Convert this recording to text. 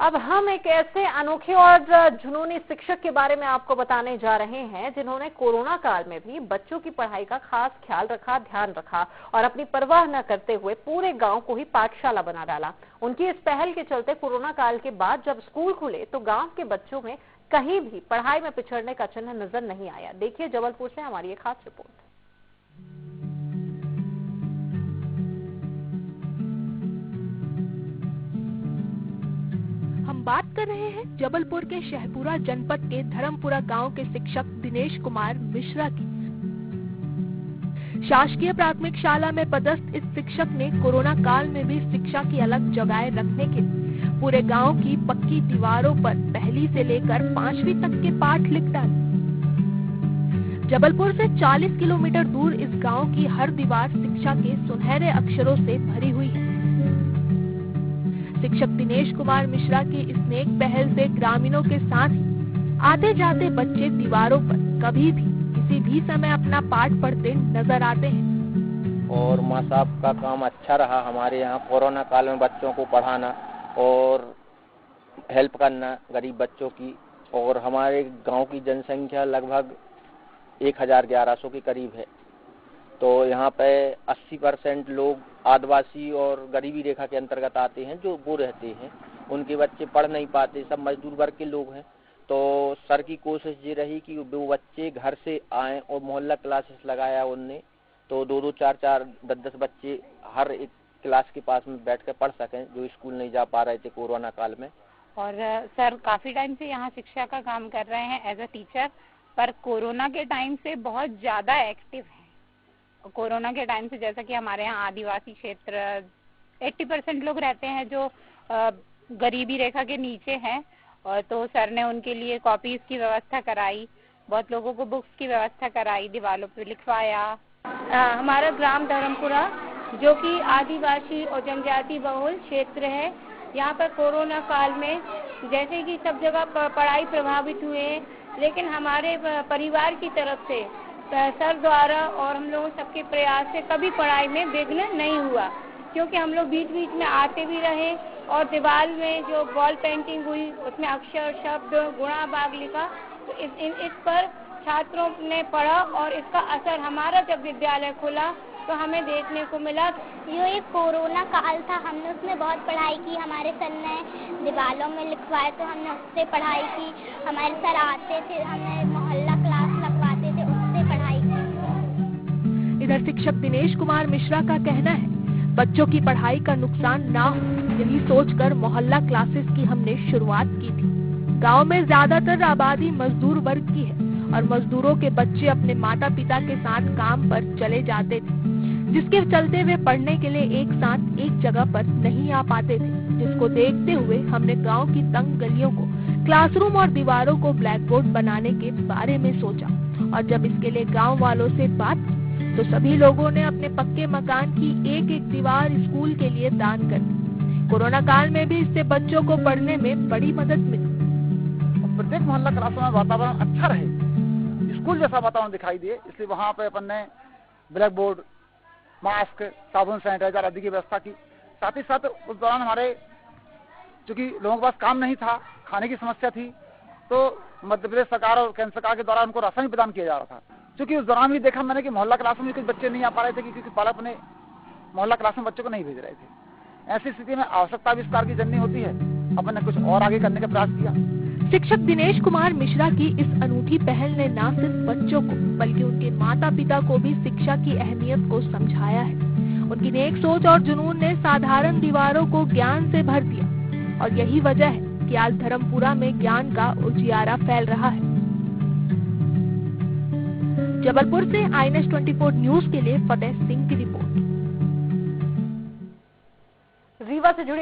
अब हम एक ऐसे अनोखे और जुनूनी शिक्षक के बारे में आपको बताने जा रहे हैं जिन्होंने कोरोना काल में भी बच्चों की पढ़ाई का खास ख्याल रखा, ध्यान रखा और अपनी परवाह न करते हुए पूरे गांव को ही पाठशाला बना डाला। उनकी इस पहल के चलते कोरोना काल के बाद जब स्कूल खुले तो गांव के बच्चों में कहीं भी पढ़ाई में पिछड़ने का चिन्ह नजर नहीं आया। देखिए जबलपुर से हमारी ये खास रिपोर्ट। हम बात कर रहे हैं जबलपुर के शहपुरा जनपद के धर्मपुरा गांव के शिक्षक दिनेश कुमार मिश्रा की। शासकीय प्राथमिक शाला में पदस्थ इस शिक्षक ने कोरोना काल में भी शिक्षा की अलग जगह रखने के लिए पूरे गांव की पक्की दीवारों पर पहली से लेकर 5वीं तक के पाठ लिख डाले। जबलपुर से 40 किलोमीटर दूर इस गांव की हर दीवार शिक्षा के सुनहरे अक्षरों से भरी हुई है। शिक्षक दिनेश कुमार मिश्रा की इस नेक पहल से ग्रामीणों के साथ ही आते जाते बच्चे दीवारों पर कभी भी किसी भी समय अपना पाठ पढ़ते नजर आते हैं। और माँ साहब का काम अच्छा रहा हमारे यहाँ कोरोना काल में बच्चों को पढ़ाना और हेल्प करना गरीब बच्चों की। और हमारे गांव की जनसंख्या लगभग 1100 के करीब है। तो यहाँ पे 80% लोग आदिवासी और गरीबी रेखा के अंतर्गत आते हैं, जो वो रहते हैं। उनके बच्चे पढ़ नहीं पाते, सब मजदूर वर्ग के लोग हैं। तो सर की कोशिश ये रही कि वो बच्चे घर से आएँ और मोहल्ला क्लासेस लगाया उनने। तो 2-2, 4-4, 10-10 बच्चे हर एक क्लास के पास में बैठ कर पढ़ सकें, जो स्कूल नहीं जा पा रहे थे कोरोना काल में। और सर काफ़ी टाइम से यहाँ शिक्षा का काम कर रहे हैं एज अ टीचर, पर कोरोना के टाइम से बहुत ज़्यादा एक्टिव है। कोरोना के टाइम से जैसा कि हमारे यहाँ आदिवासी क्षेत्र 80% लोग रहते हैं जो गरीबी रेखा के नीचे हैं, और तो सर ने उनके लिए कॉपीज की व्यवस्था कराई, बहुत लोगों को बुक्स की व्यवस्था कराई, दीवारों पे लिखवाया। हमारा ग्राम धर्मपुरा जो कि आदिवासी और जनजाति बहुल क्षेत्र है, यहाँ पर कोरोना काल में जैसे कि सब जगह पढ़ाई प्रभावित हुए, लेकिन हमारे परिवार की तरफ से सर द्वारा और हम लोगों सबके प्रयास से कभी पढ़ाई में विघ्न नहीं हुआ, क्योंकि हम लोग बीच बीच में आते भी रहे और दीवार में जो वॉल पेंटिंग हुई उसमें अक्षर, शब्द, गुणा, भाग लिखा। तो इस पर छात्रों ने पढ़ा और इसका असर हमारा जब विद्यालय खुला तो हमें देखने को मिला। जो एक कोरोना काल था, हमने उसमें बहुत पढ़ाई की। हमारे सर ने दीवारों में लिखवाए तो हमने उससे पढ़ाई की। हमारे सर आते थे, हमें मोहल्ला क्लास लगवाते थे, उससे पढ़ाई की। इधर शिक्षक दिनेश कुमार मिश्रा का कहना है बच्चों की पढ़ाई का नुकसान ना हो, यही सोचकर मोहल्ला क्लासेस की हमने शुरुआत की थी। गाँव में ज्यादातर आबादी मजदूर वर्ग की है और मजदूरों के बच्चे अपने माता पिता के साथ काम पर चले जाते थे, जिसके चलते वे पढ़ने के लिए एक साथ एक जगह पर नहीं आ पाते थे। जिसको देखते हुए हमने गांव की तंग गलियों को क्लासरूम और दीवारों को ब्लैक बोर्ड बनाने के बारे में सोचा, और जब इसके लिए गांव वालों से बात की तो सभी लोगों ने अपने पक्के मकान की एक एक दीवार स्कूल के लिए दान कर दी। कोरोना काल में भी इससे बच्चों को पढ़ने में बड़ी मदद मिली। प्रत्येक मोहल्ला क्लासों में वातावरण अच्छा रहे, स्कूल जैसा वातावरण दिखाई दिए, इसलिए वहाँ पे अपन ने ब्लैक बोर्ड, मास्क, साबुन, सैनिटाइजर आदि की व्यवस्था की। साथ ही साथ उस दौरान हमारे चूंकि लोगों के पास काम नहीं था, खाने की समस्या थी, तो मध्य प्रदेश सरकार और केंद्र सरकार के द्वारा उनको राशन भी प्रदान किया जा रहा था। चूंकि उस दौरान भी देखा मैंने कि मोहल्ला क्लास में कुछ बच्चे नहीं आ पा रहे थे, क्योंकि पालक अपने मोहल्ला क्लास में बच्चों को नहीं भेज रहे थे। ऐसी स्थिति में आवश्यकता आविष्कार की जननी होती है, अपन ने कुछ और आगे करने का प्रयास किया। शिक्षक दिनेश कुमार मिश्रा की इस अनूठी पहल ने न सिर्फ बच्चों को बल्कि उनके माता पिता को भी शिक्षा की अहमियत को समझाया है। उनकी नेक सोच और जुनून ने साधारण दीवारों को ज्ञान से भर दिया, और यही वजह है कि आज धर्मपुरा में ज्ञान का उजियारा फैल रहा है। जबलपुर से INS 24 न्यूज के लिए फतेह सिंह की रिपोर्ट। रीवा से जुड़ी